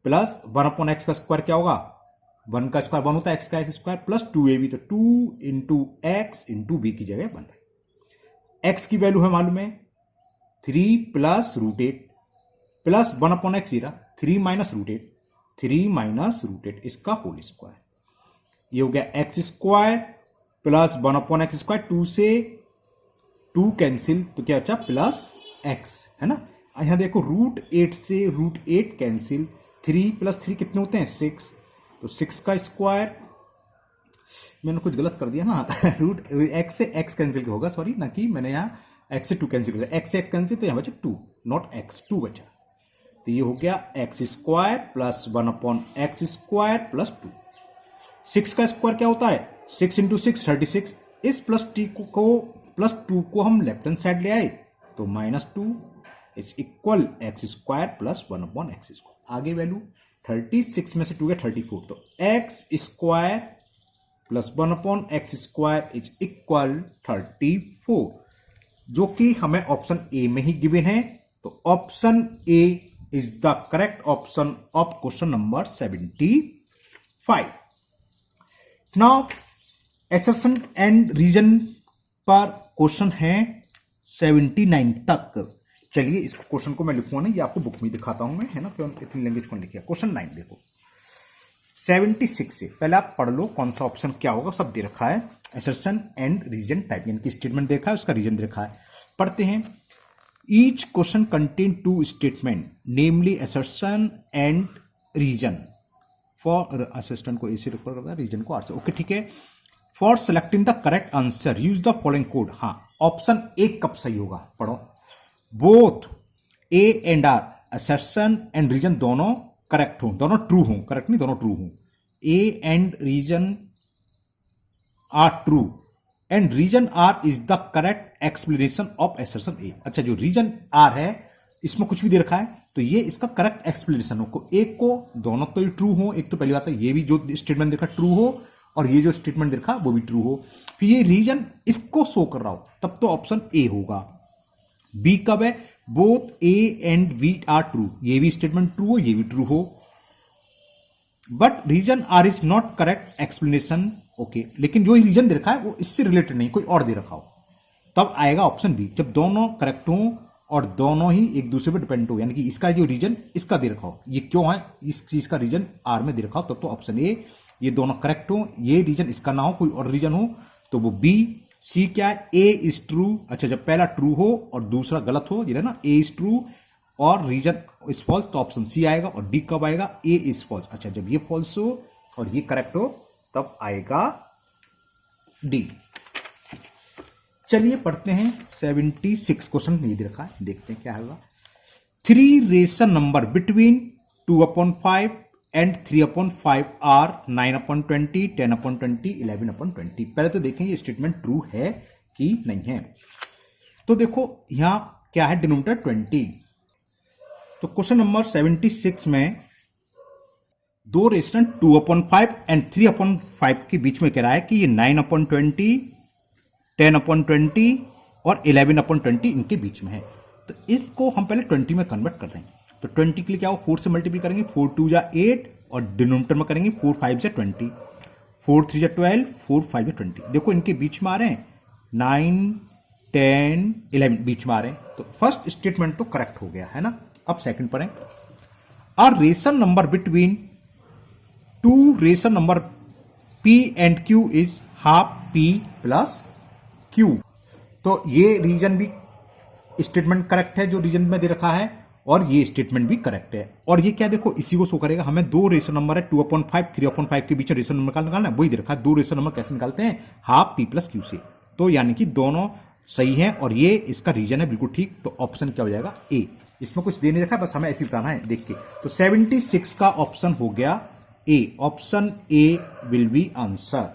plus 1/x का स्क्वायर क्या होगा, 1 का स्क्वायर 1 होता है, x का x² प्लस 2ab, तो 2 इंटू एक्स इंटू बी की जगह 1 है। x की वैल्यू है मालूम है 3 plus √8 plus 1/x, 3 minus √8, 3 minus √8 इसका होल स्क्वायर, ये हो गया x² प्लस 1/x², 2 से 2 कैंसिल, तो क्या बचा प्लस x, है ना। यहां देखो √8 से √8 कैंसिल, 3 प्लस 3 कितने होते हैं 6, तो 6 का स्क्वायर, मैंने कुछ गलत कर दिया ना x से x कैंसिल होगा, सॉरी, ना कि मैंने यहाँ x से 2 कैंसिल कर दिया, x से x कैंसिल, तो यहाँ बचा 2, नॉट x, 2 बचा। तो ये हो गया x² प्लस 1/x² प्लस 2। 6 का स्क्वायर क्या होता है, 6 इंटू 6 36। इस प्लस प्लस 2 को हम लेफ्ट हैंड साइड ले आए तो -2 is equal x² plus 1/x²। आगे वैल्यू 36 में से 2 गया 34, तो x² plus 1/x² is equal 34, जो कि हमें ऑप्शन ए में ही गिवन है। तो option A is the correct option of question number 75। Now assertion and reason पर क्वेश्चन है 79 तक। चलिए इस क्वेश्चन को मैं लिखूंगा ना, ये आपको बुक में दिखाता हूं मैं, है ना, क्यों इतनी लैंग्वेज कौन लिखिए। क्वेश्चन 9 देखो 76 से पहले आप पढ़ लो कौन सा ऑप्शन क्या होगा, सब दे रखा है। एसर्शन एंड रीजन टाइप, यानी कि स्टेटमेंट देखा है उसका रीजन दे रखा है। पढ़ते हैं। Each question contain two statement namely assertion and reason for assistant को ए से रिकॉर्ड करता है, रीजन को आर से। ओके ठीक है। For selecting the correct answer use the following code. हाँ, ऑप्शन एक कब सही होगा, पढ़ो। Both A and R assertion and reason दोनों करेक्ट हो, दोनों ट्रू हो, करेक्ट नहीं दोनों ट्रू हो। A and reason R true and reason R is the correct explanation of assertion A. अच्छा, जो रीजन आर है इसमें कुछ भी दे रखा है तो ये इसका करेक्ट एक्सप्लेनेशन हो। एक को दोनों तो ट्रू हो, एक तो पहली बात है ये भी जो स्टेटमेंट देखा ट्रू हो और ये जो स्टेटमेंट देखा वो भी ट्रू हो। फिर ये रीजन इसको शो कर रहा हो तब तो ऑप्शन ए होगा। बी कब है, both A and B are true, ये भी स्टेटमेंट ट्रू हो ये भी ट्रू हो। But reason R is not correct explanation. Okay, लेकिन जो रीजन दे रखा है वो इससे रिलेटेड नहीं, कोई और दे रखा हो, तब आएगा ऑप्शन बी, जब दोनों करेक्ट हो और दोनों ही एक दूसरे पर डिपेंड हो, यानी कि इसका जो रीजन इसका दे रखा हो, ये क्यों है इस चीज का रीजन आर में दे रखा हो, तब तो ऑप्शन ए, ये दोनों करेक्ट हो, ये रीजन इसका ना हो कोई और रीजन हो तो वो बी। सी क्या है, ए इज ट्रू। अच्छा, जब पहला ट्रू हो और दूसरा गलत हो, ये ना ए इज ट्रू और रीजन इज फॉल्स तो ऑप्शन सी आएगा। और डी कब आएगा, ए इज फॉल्स। अच्छा, जब ये फॉल्स हो और ये करेक्ट हो तब आएगा डी। चलिए पढ़ते हैं 76 क्वेश्चन ये दे रखा है, देखते हैं क्या होगा। 3 rational number between 2/5 and 3/5 are 9/20, 10/20, 11/20। पहले तो देखें ये स्टेटमेंट ट्रू है कि नहीं है। तो देखो यहां क्या है, डिनोमिनेटर 20। तो क्वेश्चन नंबर 76 में दो रेशन 2/5 एंड 3/5 के बीच में कह रहा है कि ये 9/20, 10/20 और 11/20 इनके बीच में है। तो इसको हम पहले 20 में कन्वर्ट कर रहे हैं। तो 20 के लिए क्या हो, 4 से मल्टीपल करेंगे, 4 2 जा 8 और डिनोमिनेटर में करेंगे 4 5 जा 20, 4 3 जा 12, 4 5 जा 20। देखो इनके बीच में आ रहे हैं 9 10 11 बीच में आ रहे हैं। तो फर्स्ट स्टेटमेंट तो करेक्ट हो गया है ना। अब सेकंड पढ़ें। R rational number between 2 rational number P and Q is half P plus Q। तो ये रीजन भी स्टेटमेंट करेक्ट है जो रीजन में दे रखा है और ये स्टेटमेंट भी करेक्ट है। और ये क्या देखो इसी को शो करेगा, हमें दो रेशन नंबर है 2/5 3/5 के बीच में रेशन नंबर निकालना है, वही दे रखा है। दो रेशन नंबर कैसे निकालते हैं, हाफ P प्लस Q से। तो यानी कि दोनों सही है और ये इसका रीजन है बिल्कुल ठीक। तो ऑप्शन क्या हो जाएगा, ए। इसमें कुछ दे नहीं रखा, बस हमें ऐसे बताना है देख के। तो 76 का ऑप्शन हो गया A, option A will be answer.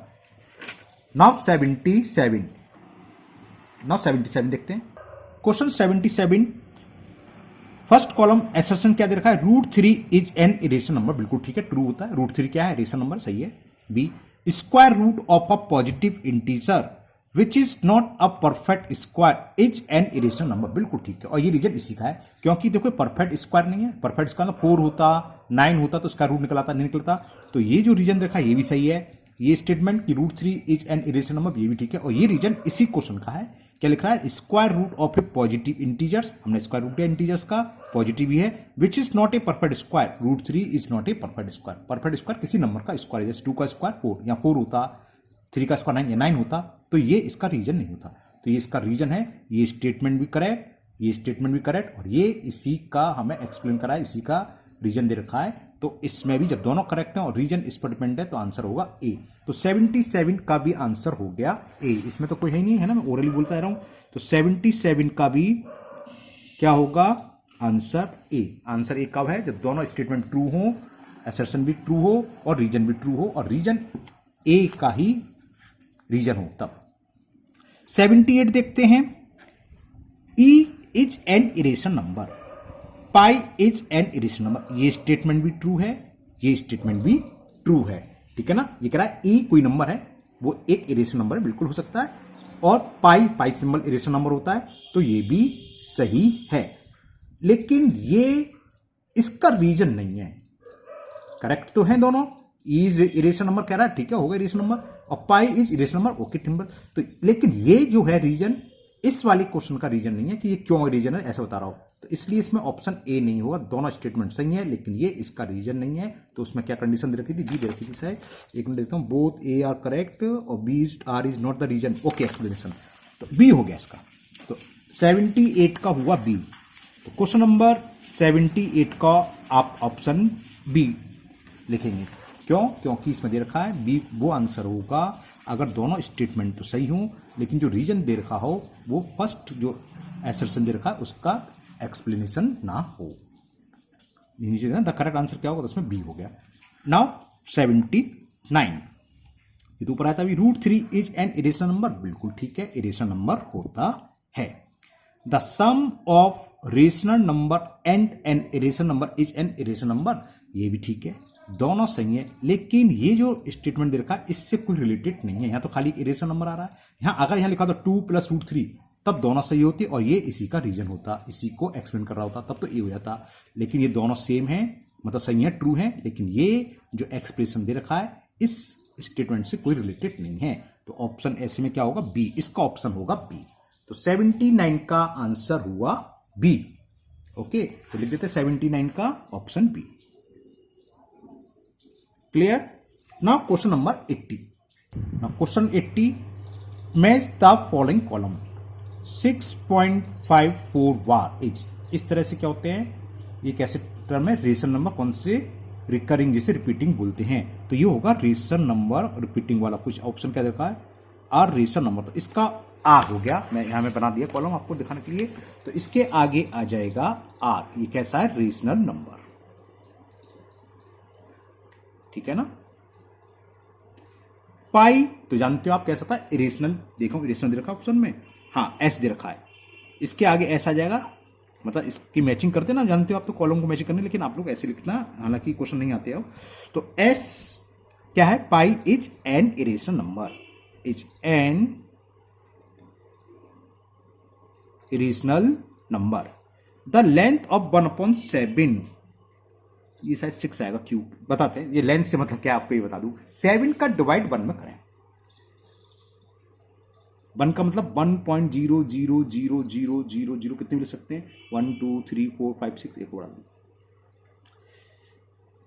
Now 77 देखते हैं। क्वेश्चन 77 फर्स्ट कॉलम एसर्शन क्या दे रखा है, √3 इज एन इरेशन नंबर, बिल्कुल ठीक है ट्रू होता है। √3 क्या है, इरेशन नंबर, सही है। B, square root of a positive integer which is not a perfect square is an irrational number, बिल्कुल ठीक है। और ये रीजन इसी का है क्योंकि देखो परफेक्ट स्क्वायर नहीं है, परफेक्ट स्क्वायर 4 होता 9 होता तो स्क्वायर रूट निकलता नहीं निकलता। तो ये जो रीजन देखा ये भी सही है। ये स्टेटमेंट कि √3 इज एन इरेशन नंबर ये भी ठीक है। और ये रीजन इसी क्वेश्चन का है, क्या लिख रहा है, square root of a positive integers, हमने स्क्वायर रूट इंटीजर्स का पॉजिटिव ही है, which is not a perfect square, √3 is not a perfect square. Perfect square किसी नंबर का स्क्वायर, जैसे 2 का स्क्वायर 4 या 4 होता, 3 का स्क्वायर 9 या 9 होता, तो ये इसका रीजन नहीं होता। तो ये इसका रीजन है, ये स्टेटमेंट भी करेक्ट, ये स्टेटमेंट भी करेक्ट और ये इसी का हमें एक्सप्लेन करा है, इसी का रीजन दे रखा है। तो इसमें भी जब दोनों करेक्ट हैं और रीजन इस पर डिपेंड है तो आंसर होगा ए। तो 77 का भी आंसर हो गया ए। इसमें तो कोई है ही नहीं है ना, मैं ओरली बोलता रहा हूं। तो 77 का भी क्या होगा, आंसर ए। आंसर ए कब है, जब दोनों स्टेटमेंट ट्रू हो, असर्शन भी ट्रू हो और रीजन भी ट्रू हो और रीजन ए का ही रीजन हो तब। 78 देखते हैं। E is an irrational number, pi is an irrational number, ये स्टेटमेंट भी ट्रू है, ये स्टेटमेंट भी ट्रू है, ठीक है ना। ये कह रहा है ई कोई नंबर है, वो एक इरेशन नंबर बिल्कुल हो सकता है और पाई सिंबल इरेशन नंबर होता है, तो ये भी सही है। लेकिन ये इसका रीजन नहीं है। करेक्ट तो है दोनों, ई इरेशन नंबर कह रहा है, ठीक है, होगा इरेशन नंबर, और pi is irrational number, okay timber. तो लेकिन ये जो है रीजन इस वाले क्वेश्चन का रीजन नहीं है कि ये क्यों रीजन है ऐसा बता रहा हूं, तो इसलिए इसमें ऑप्शन ए नहीं होगा। दोनों स्टेटमेंट सही है लेकिन ये इसका रीजन नहीं है। तो उसमें क्या कंडीशन दे रखी थी, बी दे रखी थी शायद, एक मिनट देखता हूं, बोथ ए आर करेक्ट और B R is not the reason, okay explanation, तो बी हो गया इसका। तो 78 का हुआ बी। तो क्वेश्चन नंबर 78 का आप ऑप्शन बी लिखेंगे। क्यों? क्योंकि इसमें दे रखा है बी वो आंसर होगा अगर दोनों स्टेटमेंट तो सही हो लेकिन जो रीजन दे रखा हो वो फर्स्ट जो एसर्शन दे रखा है उसका एक्सप्लेनेशन ना हो। द करेक्ट आंसर क्या होगा, तो उसमें बी हो गया। नाउ 79, ये तो ऊपर आया था अभी, √3 इज एन इरेशनल नंबर, बिल्कुल ठीक है, इरेशनल नंबर होता है। The sum of rational number and an irrational number is an irrational number, ये भी ठीक है, दोनों सही है। लेकिन ये जो स्टेटमेंट दे रखा है इससे कोई रिलेटेड नहीं है, यहां तो खाली इरेशनल नंबर आ रहा है। यहां अगर यहां लिखा तो 2 + √3 तब दोनों सही होती और ये इसी का रीजन होता, इसी को एक्सप्लेन कर रहा होता, तब तो ए हो जाता। लेकिन ये दोनों सेम है, मतलब सही है, ट्रू है, लेकिन ये जो एक्सप्रेशन दे रखा है इस स्टेटमेंट से कोई रिलेटेड नहीं है। तो ऑप्शन ऐसे में क्या होगा, बी, इसका ऑप्शन होगा बी। तो 79 का आंसर हुआ बी। ओके, तो लिख देते 79 का option B. Clear? Now question number 80। Now question 80, match the following column 6.54 bar is, इस तरह से क्या होते हैं ये कैसे टर्म है, रेशनल नंबर कौन से रिकरिंग जिसे रिपीटिंग बोलते हैं, तो ये होगा रेशनल नंबर रिपीटिंग वाला। कुछ ऑप्शन क्या देखा है, आर रेशनल नंबर, तो इसका आर हो गया, मैं यहां में बना दिया कॉलम आपको दिखाने के लिए। तो इसके आगे आ जाएगा आर, ये कैसा है, रेशनल नंबर, ठीक है ना। पाई तो जानते हो आप कैसा था, इरेशनल, देखो इरेशनल दे रखा है ऑप्शन में, हाँ एस दे रखा है, इसके आगे एस आ जाएगा, मतलब इसकी मैचिंग करते ना, जानते हो आप तो कॉलम को मैचिंग करने, लेकिन आप लोग ऐसे लिखना, हालांकि क्वेश्चन नहीं आते अब। तो एस क्या है, पाई is an irrational number, is an irrational number. The length of 1/7, ये शायद 6 आएगा, क्यूब बताते हैं, ये लेंथ से मतलब क्या आपको ये बता दूं, 7 का डिवाइड 1 में करें, 1 का मतलब 1.0000000 कितने मिल सकते हैं, 1 2 3 4 5 6, एक बढ़ा दो,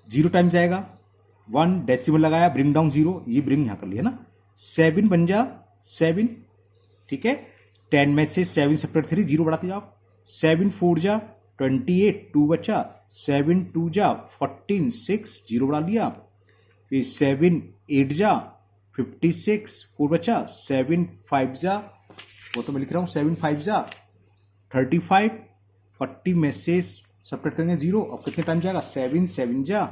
0 टाइम जाएगा, 1 डेसिमल लगाया, ब्रिंग डाउन 0, ये ब्रिंग यहां कर लिया ना, 7 बन जा 7, ठीक है, 10 में से 7 सेपरेट 3, 0 बढ़ाते जाओ, 7 4 जा 28, 2 बचा, 7 2 जा 14, 6 0 बढ़ा लिया, फिर 7 8 जा 56, 4 बचा, 7 5 जा, वो तो मैं लिख रहा हूँ 7 5 जा 35, 40 में से सेपरेट करेंगे 0, अब कितने टाइम जाएगा, 7 7 जा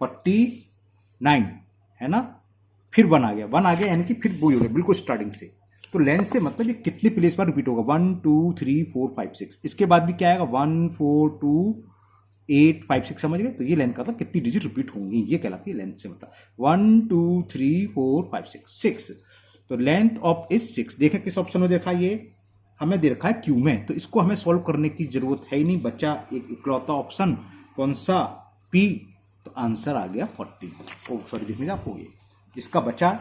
49, है ना, फिर 1 आ गया, 1 आ गया यानी कि फिर वो हो गया बिल्कुल स्टार्टिंग से। तो लेंथ से मतलब ये कितने प्लेस पर रिपीट होगा, 1 2 3 4 5 6, इसके बाद भी क्या आएगा, 1 4 2 8 5 6, समझ गए। तो ये लेंथ का था कितनी डिजिट रिपीट होंगी, ये कहलाती है लेंथ से मतलब 1 2 3 4 5 6। तो लेंथ ऑफ इज 6, देखें किस ऑप्शन में देखा, ये हमें दे रखा है क्यू में, तो इसको हमें सॉल्व करने की जरूरत है ही नहीं, बच्चा एक इकलौता ऑप्शन कौन सा, पी। तो आंसर आ गया 40, सॉरी देखने आप हो गए, इसका बचा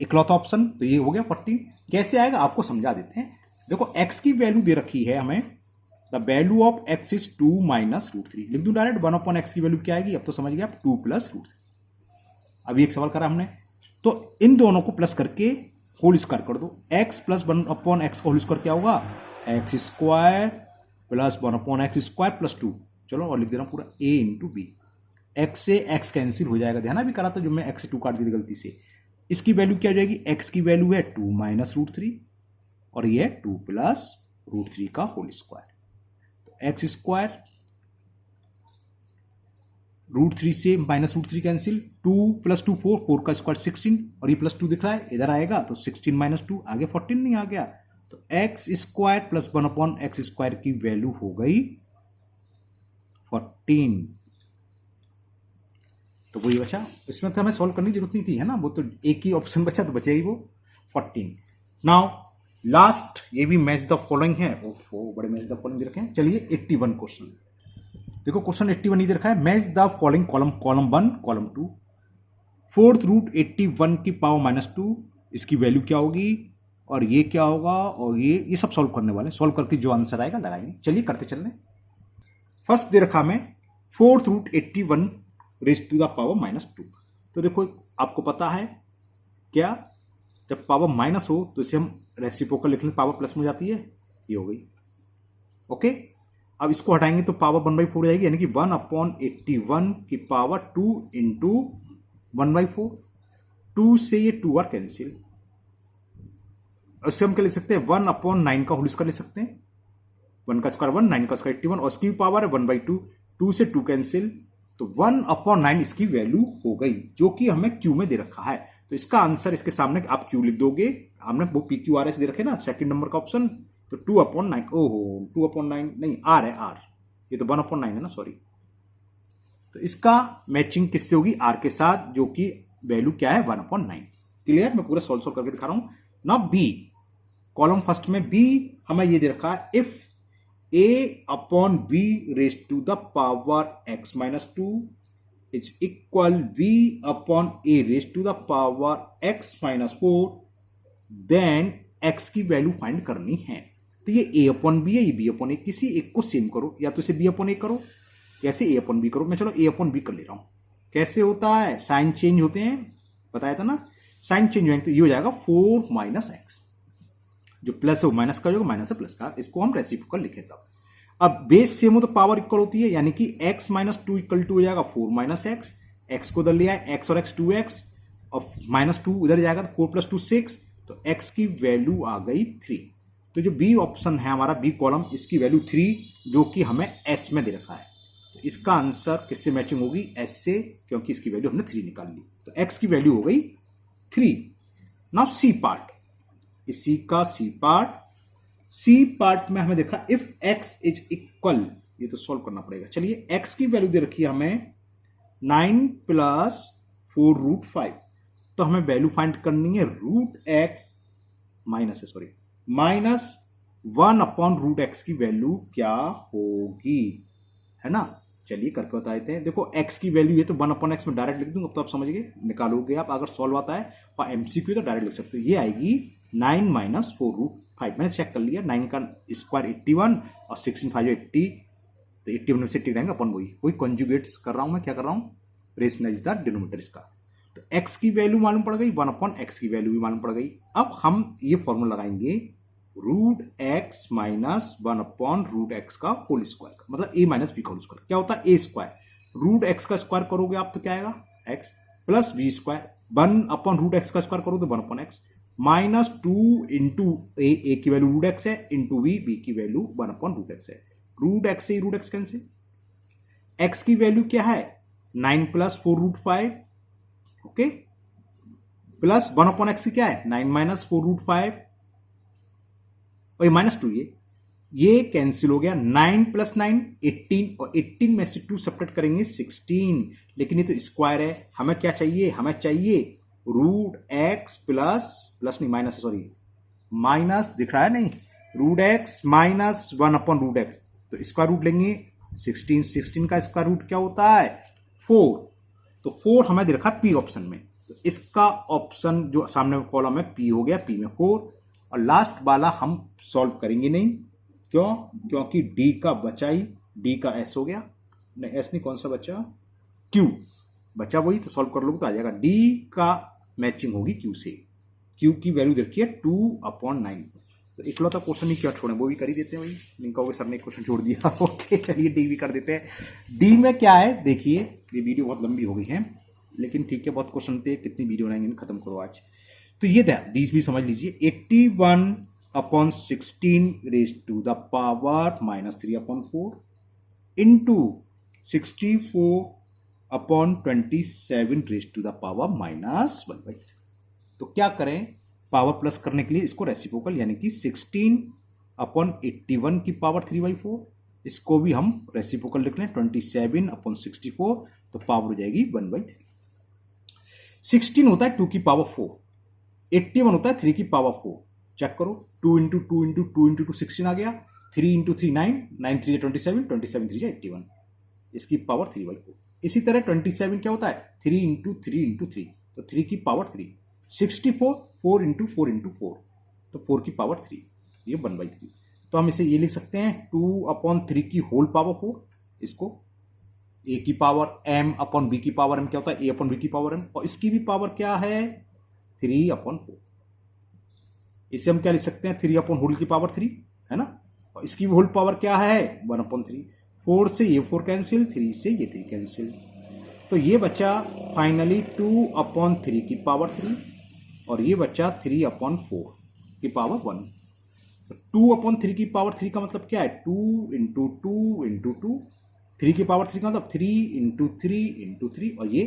इकलौता ऑप्शन, तो ये हो गया 40। कैसे आएगा आपको समझा देते हैं, देखो x की वैल्यू दे रखी है हमें, the value of x is 2 - √3, लिख दूं डायरेक्ट, 1/x की वैल्यू क्या आएगी, अब तो समझ गया आप, 2 + √3। अभी एक सवाल करा हमने, तो इन दोनों को प्लस करके होल स्क्वायर कर दो, x + 1/x का होल स्क्वायर क्या होगा, x² + 1/x² + 2, चलो और लिख दे रहा हूं पूरा a × b, x से x कैंसिल हो जाएगा, ध्यान भी करा था जो मैं x से 2 काट दी थी गलती से। इसकी वैल्यू क्या हो जाएगी, x की वैल्यू है 2 - √3 और ये 2 + √3 का होल स्क्वायर, तो x² √3 से -√3 कैंसिल, 2 + 2 4, 4 का स्क्वायर 16, और ये +2 दिख रहा है इधर आएगा, तो 16 - 2 आगे 14 नहीं आ गया, तो x² + 1/x² की वैल्यू हो गई 14। तो वही बचा, इसमें तो हमें सॉल्व करने की जरूरत नहीं थी, है ना, वो तो एक ही ऑप्शन बचा तो बचा ही वो 14। नाउ लास्ट, ये भी मैच द फॉलोइंग है, ओहो बड़े मैच द फॉलोइंग दे रखे हैं। चलिए 81 क्वेश्चन देखो, क्वेश्चन 81 ही दे रखा है, match the following column 1 column 2, fourth root 81 की पावर -2, इसकी वैल्यू क्या होगी, और ये क्या होगा, और ये सब सॉल्व करने वाले, सॉल्व करके जो आंसर आएगा लगाएंगे। चलिए करते चल रहे। फर्स्ट दे रखा हमें fourth root 81 raise to the power -2। तो देखो आपको पता है क्या, जब पावर माइनस हो तो इसे हम रेसिप्रोकल लिख लें, पावर प्लस में जाती है, ये हो गई। ओके, अब इसको हटाएंगे तो पावर 1/4 हो जाएगी, यानी कि 1/81 की पावर 2 इंटू 1/4। 2 से ये 2 बार कैंसिल, उससे हम क्या ले सकते हैं, 1/9 का होल स्क्वायर ले सकते हैं। 1 का स्क्वायर 1, 9 का स्क्वायर 81, और इसकी पावर है 1/2। 2 से 2 कैंसिल, तो 1/9 इसकी वैल्यू हो गई, जो कि हमें क्यू में दे रखा है। तो इसका आंसर इसके सामने आप क्यू लिख दोगे, हमने वो PQRS दे रखे ना, सेकंड नंबर का ऑप्शन, तो 2/9, ओहो 2/9 नहीं, आर है, आर, ये तो 1/9 है ना, सॉरी। तो इसका मैचिंग किससे होगी, आर के साथ, जो कि वैल्यू क्या है 1/9। क्लियर, मैं पूरा सॉल्व करके दिखा रहा हूं ना। बी कॉलम फर्स्ट में बी हमें ये दे रखा है, if a/b raise to the power x -2 is equal b/a raise to the power x -4, then x की वैल्यू फाइंड करनी है। तो ये a/b है, ये b/a, किसी एक को सेम करो, या तो इसे b/a करो, कैसे a/b करो, मैं चलो a/b कर ले रहा हूं। कैसे होता है, साइन चेंज होते हैं, बताया था ना, साइन चेंज होंगे तो ये हो जाएगा 4 - x, जो प्लस है वो माइनस का होगा, माइनस है प्लस का, इसको हम रेसिप्रोकल लिखे तब। अब बेस सेम हो तो पावर इक्वल होती है, यानी कि x -2 इक्वल टू हो जाएगा 4 - x, x को उधर लिया है, x और x 2x, और -2 उधर जाएगा तो 4 + 2 6, तो x की वैल्यू आ गई 3। तो जो बी ऑप्शन है हमारा, बी कॉलम, इसकी वैल्यू 3, जो कि हमें s में दे रखा है। तो इसका आंसर किससे मैचिंग होगी, s से, क्योंकि इसकी वैल्यू हमने 3 निकाल ली, तो x की वैल्यू हो गई 3। नाउ सी पार्ट, इसी का सी पार्ट में हमें देखा इफ x इज इक्वल, ये तो सॉल्व करना पड़ेगा। चलिए x की वैल्यू दे रखी है हमें 9 + 4√5, तो हमें वैल्यू फाइंड करनी है √x -1/√x की वैल्यू क्या होगी, है ना। चलिए करके बता देते हैं। देखो x की वैल्यू है तो 1/x में डायरेक्ट लिख दूंगा, अब तो आप समझ गए, निकालोगे आप, अगर सॉल्व आता है और MCQ तो डायरेक्ट लिख सकते हो। ये आएगी 9 - 4√5, मैंने चेक कर लिया, 9 का स्क्वायर 81 और 16 5 80, तो 81 में से 80 रहेंगे अपन, वही कॉन्जुगेट्स कर रहा हूं मैं, क्या कर रहा हूं, रेशनलाइज द डिनोमिनेटर इसका। तो x की वैल्यू मालूम पड़ गई, 1/x की वैल्यू भी मालूम पड़ गई। अब हम ये फॉर्मूला लगाएंगे √x - 1/√x का होल स्क्वायर, मतलब a - b का होल स्क्वायर। क्या होता है, a², √x का स्क्वायर करोगे आप तो क्या आएगा, x + b², 1/√x का स्क्वायर करो तो 1/x, -2 इंटू a की वैल्यू √x है, इंटू b की वैल्यू 1/√x है। √x से √x कैंसिल, x की वैल्यू क्या है 9 + 4√5, ओके, प्लस 1/x क्या है 9 - 4√5, और ये -2, ये कैंसिल हो गया। 9 + 9 18, और 18 में से 2 सेपरेट करेंगे 16, लेकिन ये तो स्क्वायर है, हमें क्या चाहिए, हमें चाहिए √x प्लस नहीं, माइनस, सॉरी माइनस दिख रहा है नहीं, √x - 1/√x, तो स्क्वायर रूट लेंगे 16, 16 का स्क्वायर रूट क्या होता है 4, तो 4 हमें दे रखा P ऑप्शन में, तो इसका ऑप्शन जो सामने कॉलम है P हो गया, P में 4, और लास्ट वाला हम सॉल्व करेंगे नहीं, क्यों, क्योंकि D का बचा ही, D का S हो गया, नहीं S नहीं, कौन सा बचा, Q बचा, वही तो सॉल्व कर लोगे तो आ जाएगा। D का मैचिंग होगी Q से, Q की वैल्यू देखिए 2/9, तो इकलौता क्वेश्चन ही क्या छोड़े, वो भी कर ही देते हैं, वही नहीं कहोगे सर ने क्वेश्चन छोड़ दिया। ओके चलिए डी भी कर देते हैं। डी में क्या है देखिए, ये वीडियो बहुत लंबी हो गई है, लेकिन ठीक है, बहुत क्वेश्चन थे, कितनी वीडियो बनाएंगे, खत्म करो आज। तो ये डी भी समझ लीजिए, 81/16 raise to the power -3/4 into 64/27 raise to the power -1/3। तो क्या करें, पावर प्लस करने के लिए इसको रेसिप्रोकल, यानी कि 16/81 की पावर 3/4, इसको भी हम रेसिप्रोकल लिख लें 27/64, तो पावर हो जाएगी 1/3। 16 होता है 2 की पावर 4, 81 होता है 3 की पावर 4, चेक करो 2 × 2 × 2 × 2 16 आ गया, 3 × 3 9, 9 3 27, 27 3 81, इसकी पावर 3/4। इसी तरह 27 क्या होता है 3 इंटू 3 इंटू 3, तो 3 की पावर 3। 64 4 इंटू 4 इंटू 4, तो 4 की पावर 3, ये 1/3। तो हम इसे ये लिख सकते हैं 2/3 की होल पावर 4, इसको a की पावर m अपॉन b की पावर m क्या होता है a अपॉन b की पावर m, और इसकी भी पावर क्या है 3/4। इसे हम क्या लिख सकते हैं 3 अपॉन होल की पावर 3 है ना, और इसकी होल पावर क्या है 1/3। 4 से ये 4 कैंसिल, 3 से ये 3 कैंसिल, तो ये बचा फाइनली 2/3 की पावर 3, और ये बचा 3/4 की पावर 1। तो 2/3 की पावर 3 का मतलब क्या है 2 इंटू 2 इंटू 2, 3 की पावर 3 का मतलब 3 इंटू 3 इंटू 3, और ये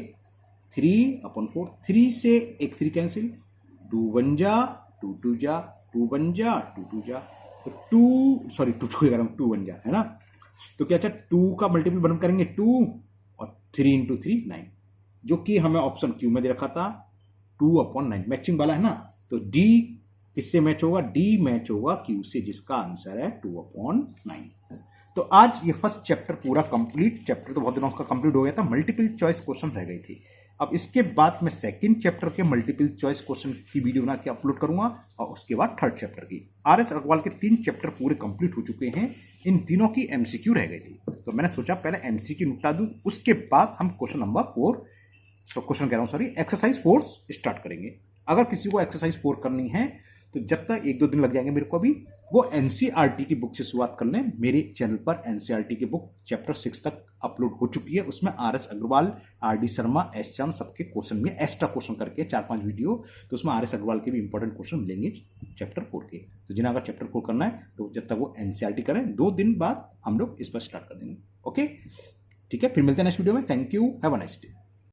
3/4। 3 से एक 3 कैंसिल, 2 1 जा 2 2 जा, 2 1 जा 2 2 जा, तो 2 1 जा है ना। तो क्या अच्छा 2 का मल्टीपल बन करेंगे 2, और 3 इंटू 3 9, जो कि हमें ऑप्शन क्यू में दे रखा था 2/9 मैचिंग वाला है ना। तो डी किससे मैच होगा, डी मैच होगा क्यू से, जिसका आंसर है 2/9। तो आज ये फर्स्ट चैप्टर पूरा कंप्लीट, चैप्टर तो बहुत दिनों का कंप्लीट हो गया था, मल्टीपल चॉइस क्वेश्चन रह गई थी। अब इसके बाद मैं सेकंड चैप्टर के मल्टीपल चॉइस क्वेश्चन की वीडियो बना के अपलोड करूंगा, और उसके बाद थर्ड चैप्टर की। आर.एस. अग्रवाल के 3 चैप्टर पूरे कंप्लीट हो चुके हैं, इन तीनों की एमसीक्यू रह गई थी, तो मैंने सोचा पहले एमसीक्यू निपटा दूं, उसके बाद हम क्वेश्चन नंबर 4 एक्सरसाइज 4 स्टार्ट करेंगे। अगर किसी को एक्सरसाइज 4 करनी है तो जब तक 1-2 दिन लग जाएंगे मेरे को, अभी वो एनसीईआरटी की बुक से शुरुआत कर लें। मेरे चैनल पर एनसीईआरटी की बुक चैप्टर 6 तक अपलोड हो चुकी है, उसमें R S. Aggarwal, R D. Sharma, S Chand सबके क्वेश्चन में एक्स्ट्रा क्वेश्चन करके 4-5 वीडियो, तो उसमें आर.एस. अग्रवाल के भी इंपॉर्टेंट क्वेश्चन मिलेंगे चैप्टर 4 के। तो जिन्हें अगर चैप्टर 4 करना है तो जब तक वो एनसीईआरटी करें, 2 दिन बाद हम लोग इस पर स्टार्ट कर देंगे। ओके, ठीक है, फिर मिलते हैं नेक्स्ट वीडियो में। Thank you, have a nice day.